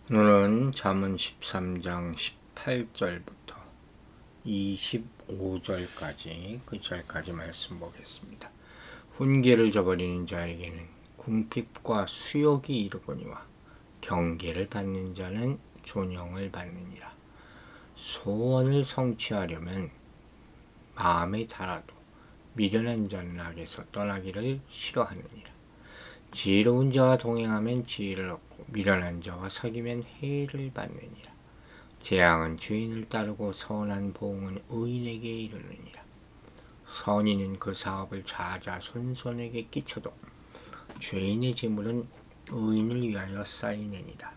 오늘은 잠언 13장 18절부터 25절까지 그 절까지 말씀 보겠습니다. 훈계를 저버리는 자에게는 궁핍과 수욕이 이르거니와 경계를 받는 자는 존영을 받느니라. 소원을 성취하려면 마음에 달아도 미련한 자는 악에서 떠나기를 싫어하느니라. 지혜로운 자와 동행하면 지혜를 얻고 미련한 자와 사귀면 해를 받느니라. 재앙은 주인을 따르고 선한 보응은 의인에게 이르느니라. 선인은 그 사업을 자자손손에게 끼쳐도 죄인의 재물은 의인을 위하여 쌓이느니라.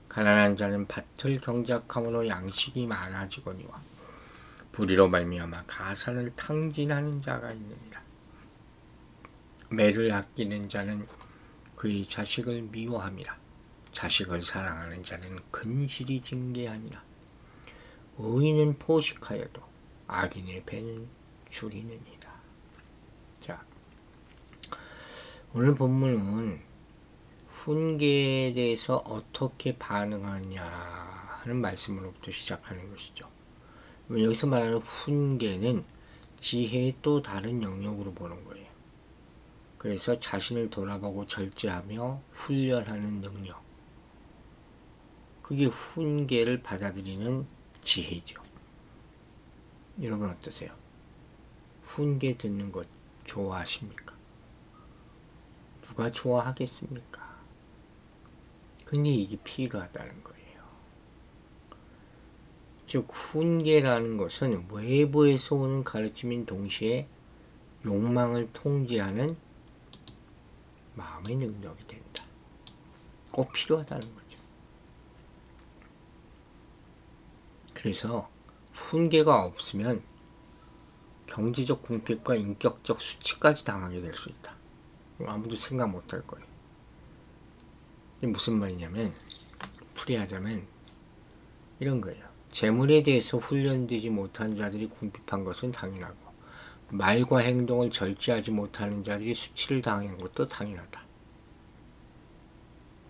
가난한 자는 밭을 경작함으로 양식이 많아지거니와 불의로 말미암아 가산을 탕진하는 자가 있느니라. 매를 아끼는 자는 그의 자식을 미워함이라. 자식을 사랑하는 자는 근실이 징계하니라. 의인은 포식하여도 악인의 배는 줄이느니라. 자, 오늘 본문은 훈계에 대해서 어떻게 반응하냐 하는 말씀으로부터 시작하는 것이죠. 여기서 말하는 훈계는 지혜의 또 다른 영역으로 보는 거예요. 그래서 자신을 돌아보고 절제하며 훈련하는 능력, 그게 훈계를 받아들이는 지혜죠. 여러분 어떠세요? 훈계 듣는 것 좋아하십니까? 누가 좋아하겠습니까? 근데 이게 필요하다는 거예요. 즉 훈계라는 것은 외부에서 오는 가르침인 동시에 욕망을 통제하는 마음의 능력이 된다. 꼭 필요하다는 거죠. 그래서 훈계가 없으면 경제적 궁핍과 인격적 수치까지 당하게 될 수 있다. 아무도 생각 못할 거예요. 이게 무슨 말이냐면, 풀이하자면 이런 거예요. 재물에 대해서 훈련되지 못한 자들이 궁핍한 것은 당연하고, 말과 행동을 절제하지 못하는 자들이 수치를 당하는 것도 당연하다.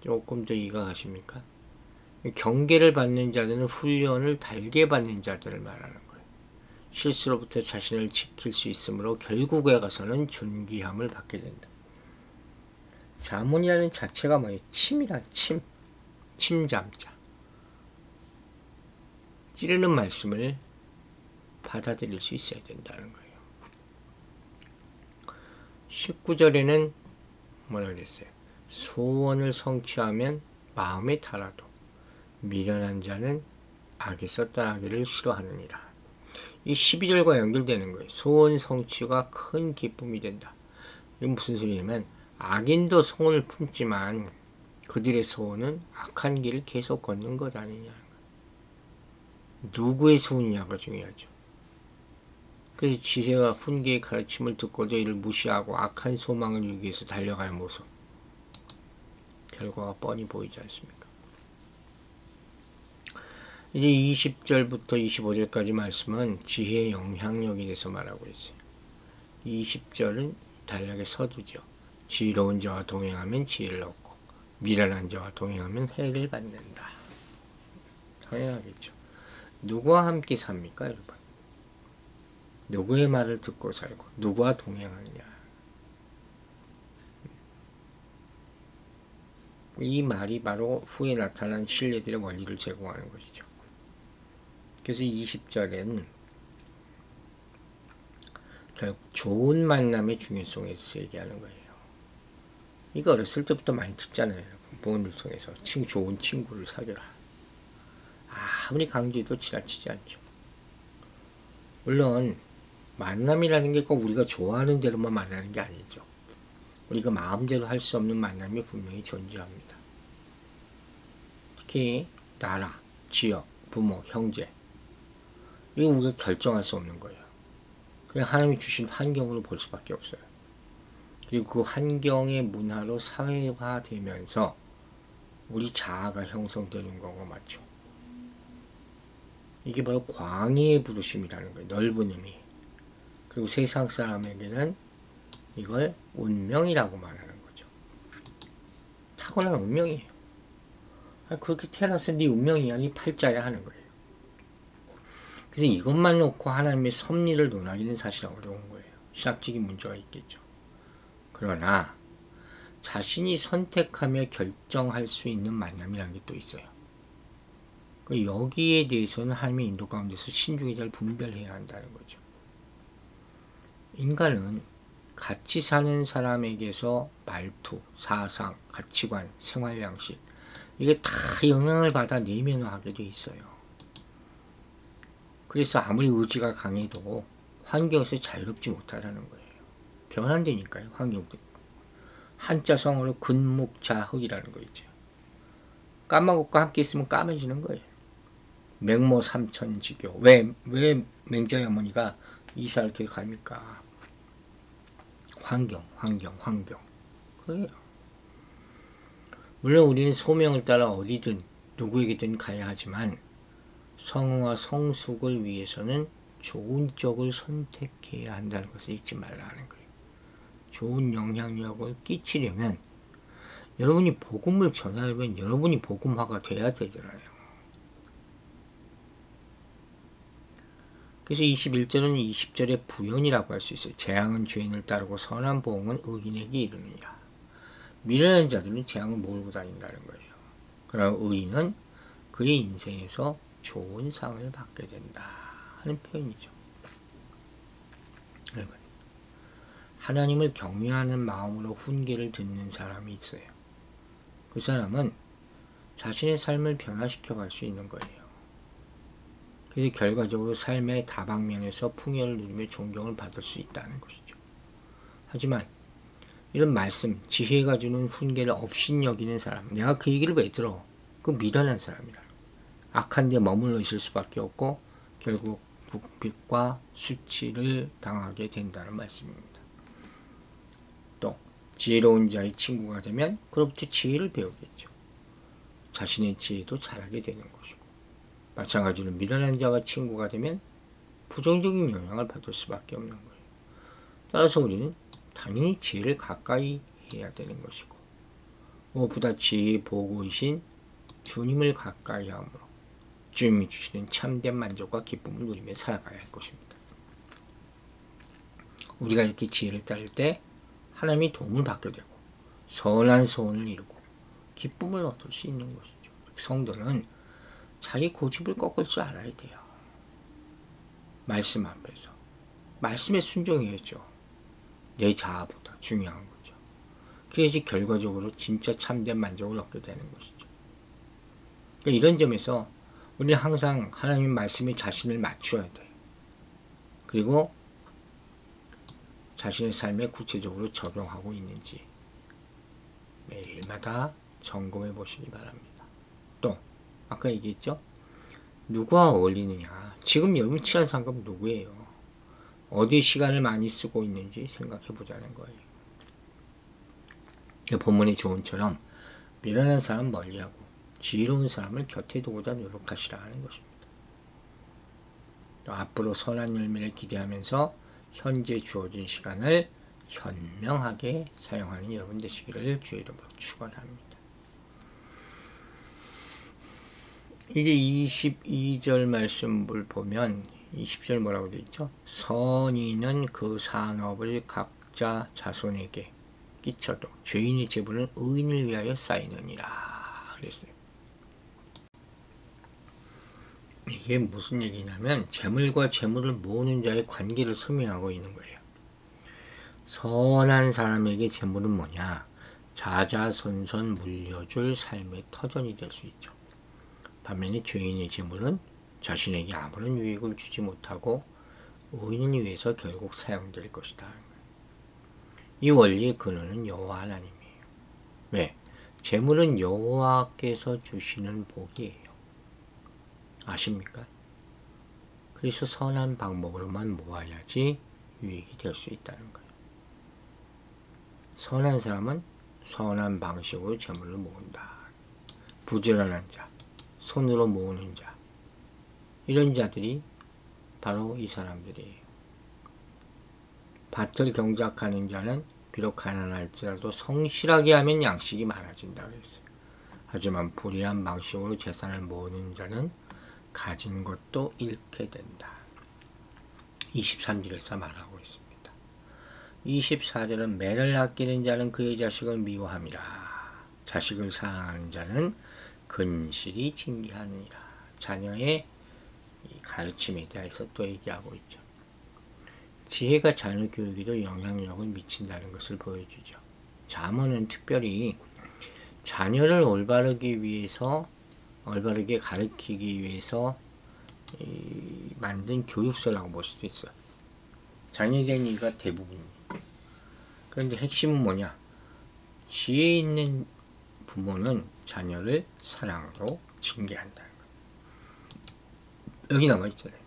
조금 더 이해가 가십니까? 경계를 받는 자들은 훈련을 달게 받는 자들을 말하는 거예요. 실수로부터 자신을 지킬 수 있으므로 결국에 가서는 존귀함을 받게 된다. 잠언이라는 자체가 뭐예요? 침이다. 침잠자. 찌르는 말씀을 받아들일 수 있어야 된다는 거예요. 19절에는 뭐라 그랬어요? 소원을 성취하면 마음에 달아도 미련한 자는 악에서 떠나기를 싫어하느니라. 이 12절과 연결되는 거예요. 소원 성취가 큰 기쁨이 된다. 이게 무슨 소리냐면 악인도 소원을 품지만 그들의 소원은 악한 길을 계속 걷는 것 아니냐. 누구의 소원이냐가 중요하죠. 그래서 지혜와 훈계의 가르침을 듣고도 이를 무시하고 악한 소망을 이루기 위해서 달려가는 모습, 결과가 뻔히 보이지 않습니까? 이제 20절부터 25절까지 말씀은 지혜의 영향력에 대해서 말하고 있어요. 20절은 단락의 서두죠. 지혜로운 자와 동행하면 지혜를 얻고 미련한 자와 동행하면 해를 받는다. 당연하겠죠. 누구와 함께 삽니까, 여러분? 누구의 말을 듣고 살고 누구와 동행하느냐. 이 말이 바로 후에 나타난 신뢰들의 원리를 제공하는 것이죠. 그래서 20절엔 결국 좋은 만남의 중요성에 대해서 얘기하는 거예요. 이거 어렸을 때부터 많이 듣잖아요. 부모님을 통해서 좋은 친구를 사귀라. 아무리 강조해도 지나치지 않죠. 물론 만남이라는 게 꼭 우리가 좋아하는 대로만 만나는 게 아니죠. 우리가 마음대로 할 수 없는 만남이 분명히 존재합니다. 특히 나라, 지역, 부모, 형제, 이거 우리가 결정할 수 없는 거예요. 그냥 하나님이 주신 환경으로 볼 수밖에 없어요. 그리고 그 환경의 문화로 사회화되면서 우리 자아가 형성되는 거가 맞죠. 이게 바로 광의의 부르심이라는 거예요. 넓은 의미. 그리고 세상 사람에게는 이걸 운명이라고 말하는 거죠. 타고난 운명이에요. 그렇게 태어나서 네 운명이야, 네 팔자야 하는 거예요. 그래서 이것만 놓고 하나님의 섭리를 논하기는 사실 어려운 거예요. 신학적인 문제가 있겠죠. 그러나 자신이 선택하며 결정할 수 있는 만남이라는 게 또 있어요. 여기에 대해서는 하나님의 인도 가운데서 신중히 잘 분별해야 한다는 거죠. 인간은 같이 사는 사람에게서 말투, 사상, 가치관, 생활 양식 이게 다 영향을 받아 내면화하게 돼 있어요. 그래서 아무리 의지가 강해도 환경에서 자유롭지 못하다는 거예요. 변한다니까요. 환경도. 한자성어로 근묵자흑이라는 거 있죠. 까만 것과 함께 있으면 까매지는 거예요. 맹모 삼천지교. 왜 맹자의 어머니가 이사를 이렇게 갑니까? 환경. 그래요. 물론 우리는 소명을 따라 어디든 누구에게든 가야 하지만 성화와 성숙을 위해서는 좋은 쪽을 선택해야 한다는 것을 잊지 말라는 거예요. 좋은 영향력을 끼치려면 여러분이 복음을 전하려면 여러분이 복음화가 돼야 되잖아요. 그래서 21절은 20절의 부연이라고 할 수 있어요. 재앙은 죄인을 따르고 선한 보응은 의인에게 이르느니라. 미련한 자들은 재앙을 몰고 다닌다는 거예요. 그러나 의인은 그의 인생에서 좋은 상을 받게 된다 하는 표현이죠. 여러분, 하나님을 경외하는 마음으로 훈계를 듣는 사람이 있어요. 그 사람은 자신의 삶을 변화시켜 갈 수 있는 거예요. 그래서 결과적으로 삶의 다방면에서 풍요를 누리며 존경을 받을 수 있다는 것이죠. 하지만 이런 말씀, 지혜가 주는 훈계를 업신여기는 사람, 내가 그 얘기를 왜 들어? 그 미련한 사람이라. 악한 데 머물러 있을 수밖에 없고 결국 부패과 수치를 당하게 된다는 말씀입니다. 또 지혜로운 자의 친구가 되면 그로부터 지혜를 배우겠죠. 자신의 지혜도 잘하게 되는 것이고, 마찬가지로 미련한 자가 친구가 되면 부정적인 영향을 받을 수밖에 없는 거예요. 따라서 우리는 당연히 지혜를 가까이 해야 되는 것이고, 무엇보다 지혜의 보고이신 주님을 가까이 함으로 주님이 주시는 참된 만족과 기쁨을 누리며 살아가야 할 것입니다. 우리가 이렇게 지혜를 따를 때 하나님이 도움을 받게 되고 선한 소원을 이루고 기쁨을 얻을 수 있는 것이죠. 성도는 자기 고집을 꺾을 줄 알아야 돼요. 말씀 앞에서 말씀에 순종해야죠. 내 자아보다 중요한 거죠. 그래야지 결과적으로 진짜 참된 만족을 얻게 되는 것이죠. 그러니까 이런 점에서 우리는 항상 하나님 말씀에 자신을 맞춰야 돼요. 그리고 자신의 삶에 구체적으로 적용하고 있는지 매일마다 점검해 보시기 바랍니다. 또 아까 얘기했죠? 누구와 어울리느냐. 지금 여러분 친한 상급 누구예요? 어디 시간을 많이 쓰고 있는지 생각해 보자는 거예요. 본문의 조언처럼 미련한 사람 멀리하고 지혜로운 사람을 곁에 두고자 노력하시라 하는 것입니다. 또 앞으로 선한 열매를 기대하면서 현재 주어진 시간을 현명하게 사용하는 여러분 되시기를 주의 이름으로 축원합니다. 이제 22절 말씀을 보면 20절 뭐라고 되어 있죠? 선인은 그 산업을 각자 자손에게 끼쳐도 죄인의 재물은 의인을 위하여 쌓이느니라 그랬어요. 이게 무슨 얘기냐면 재물과 재물을 모으는 자의 관계를 설명하고 있는 거예요. 선한 사람에게 재물은 뭐냐? 자자손손 물려줄 삶의 터전이 될 수 있죠. 반면에 죄인의 재물은 자신에게 아무런 유익을 주지 못하고 의인을 위해서 결국 사용될 것이다. 이 원리의 근원은 여호와 하나님이에요. 왜? 재물은 여호와께서 주시는 복이에요. 아십니까? 그래서 선한 방법으로만 모아야지 유익이 될 수 있다는 거예요. 선한 사람은 선한 방식으로 재물을 모은다. 부지런한 자, 손으로 모으는 자, 이런 자들이 바로 이 사람들이에요. 밭을 경작하는 자는 비록 가난할지라도 성실하게 하면 양식이 많아진다 그랬어요. 하지만 불의한 방식으로 재산을 모으는 자는 가진 것도 잃게 된다. 23절에서 말하고 있습니다. 24절은 매를 아끼는 자는 그의 자식을 미워함이라. 자식을 사랑하는 자는 근실이 징계하느니라. 자녀의 가르침에 대해서 또 얘기하고 있죠. 지혜가 자녀 교육에도 영향력을 미친다는 것을 보여주죠. 잠언은 특별히 자녀를 올바르게 가르치기 위해서 만든 교육서라고 볼 수도 있어요. 자녀에 대한 얘기가 대부분입니다. 그런데 핵심은 뭐냐? 지혜 있는 부모는 자녀를 사랑으로 징계한다는 거예요. 여기 남아있잖아요.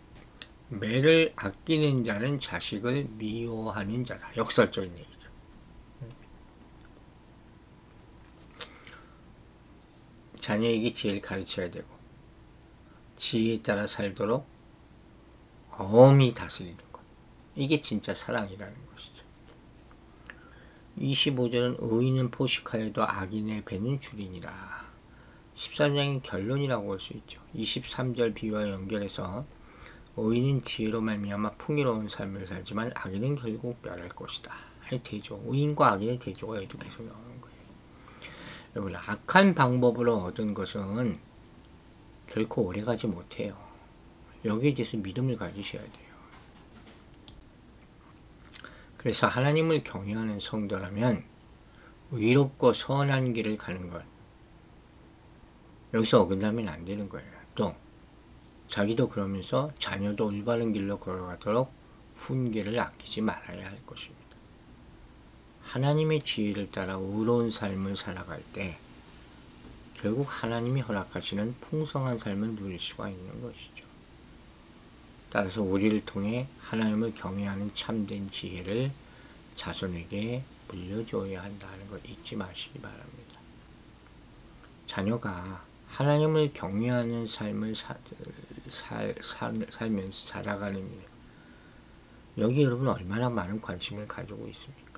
매를 아끼는 자는 자식을 미워하는 자다. 역설적인 얘기죠. 자녀에게 지혜를 가르쳐야 되고 지혜에 따라 살도록 엄히 다스리는 것. 이게 진짜 사랑이라는 것이죠. 25절은 의인은 포식하여도 악인의 배는 줄이니라. 14장의 결론이라고 볼 수 있죠. 23절 비유와 연결해서 의인은 지혜로 말미암아 풍요로운 삶을 살지만 악인은 결국 멸할 것이다. 대조, 의인과 악인의 대조가 여기도 계속 나오는 거예요. 여러분, 악한 방법으로 얻은 것은 결코 오래가지 못해요. 여기에 대해서 믿음을 가지셔야 돼요. 그래서 하나님을 경외하는 성도라면 의롭고 선한 길을 가는 것, 여기서 어긋나면 안 되는 거예요. 또 자기도 그러면서 자녀도 올바른 길로 걸어가도록 훈계를 아끼지 말아야 할 것입니다. 하나님의 지혜를 따라 의로운 삶을 살아갈 때 결국 하나님이 허락하시는 풍성한 삶을 누릴 수가 있는 것이죠. 따라서 우리를 통해 하나님을 경외하는 참된 지혜를 자손에게 물려줘야 한다는 걸 잊지 마시기 바랍니다. 자녀가 하나님을 경외하는 삶을 살면서 자라가는 일, 여기 여러분 얼마나 많은 관심을 가지고 있습니까?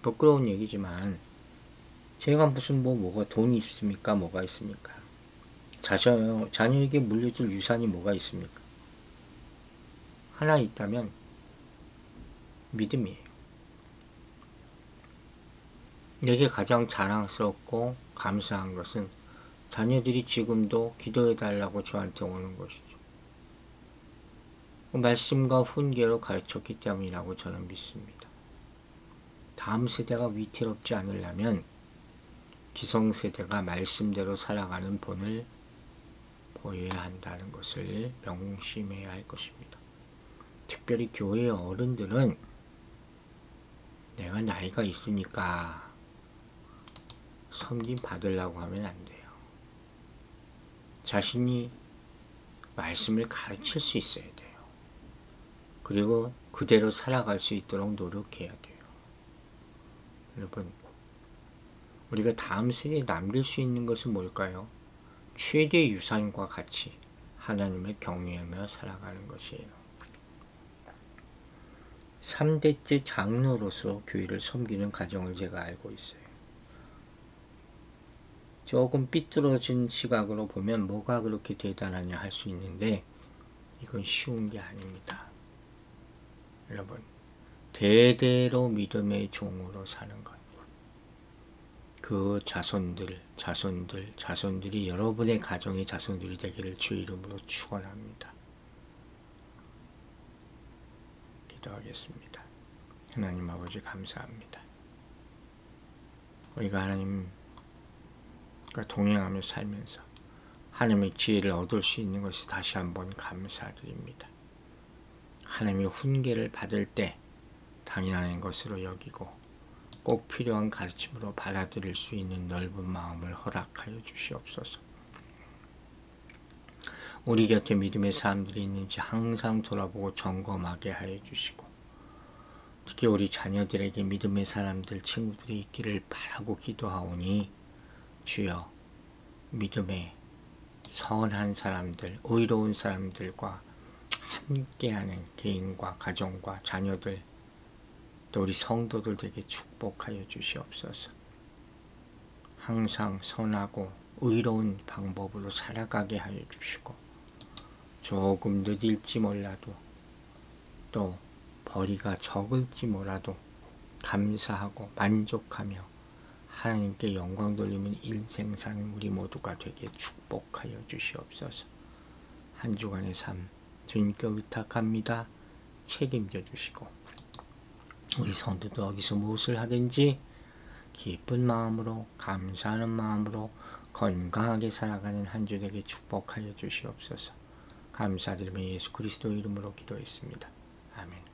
부끄러운 얘기지만 제가 무슨 뭐가 돈이 있습니까? 뭐가 있습니까? 자녀에게 물려줄 유산이 뭐가 있습니까? 하나 있다면 믿음이에요. 내게 가장 자랑스럽고 감사한 것은 자녀들이 지금도 기도해달라고 저한테 오는 것이죠. 말씀과 훈계로 가르쳤기 때문이라고 저는 믿습니다. 다음 세대가 위태롭지 않으려면 기성세대가 말씀대로 살아가는 본을 보여야 한다는 것을 명심해야 할 것입니다. 특별히 교회의 어른들은 내가 나이가 있으니까 섬김 받으려고 하면 안 돼요. 자신이 말씀을 가르칠 수 있어야 돼요. 그리고 그대로 살아갈 수 있도록 노력해야 돼요. 여러분, 우리가 다음 세대에 남길 수 있는 것은 뭘까요? 최대의 유산과 같이 하나님을 경외하며 살아가는 것이에요. 3대째 장로로서 교회를 섬기는 가정을 제가 알고 있어요. 조금 삐뚤어진 시각으로 보면 뭐가 그렇게 대단하냐 할 수 있는데 이건 쉬운 게 아닙니다. 여러분, 대대로 믿음의 종으로 사는 것. 그 자손들이 여러분의 가정의 자손들이 되기를 주의 이름으로 축원합니다. 기도하겠습니다. 하나님 아버지 감사합니다. 우리가 하나님과 동행하며 살면서 하나님의 지혜를 얻을 수 있는 것이 다시 한번 감사드립니다. 하나님의 훈계를 받을 때 당연한 것으로 여기고 꼭 필요한 가르침으로 받아들일 수 있는 넓은 마음을 허락하여 주시옵소서. 우리 곁에 믿음의 사람들이 있는지 항상 돌아보고 점검하게 하여 주시고, 특히 우리 자녀들에게 믿음의 사람들, 친구들이 있기를 바라고 기도하오니 주여, 믿음의 선한 사람들, 의로운 사람들과 함께하는 개인과 가정과 자녀들, 또 우리 성도들 되게 축복하여 주시옵소서. 항상 선하고 의로운 방법으로 살아가게 하여 주시고, 조금 늦을지 몰라도 또 벌이가 적을지 몰라도 감사하고 만족하며 하나님께 영광 돌리는 인생 사는 우리 모두가 되게 축복하여 주시옵소서. 한 주간의 삶 주님께 의탁합니다. 책임져 주시고, 우리 성도도 여기서 무엇을 하든지 기쁜 마음으로, 감사하는 마음으로 건강하게 살아가는 한 주 되게 축복하여 주시옵소서. 감사드리며 예수 그리스도 이름으로 기도했습니다. 아멘.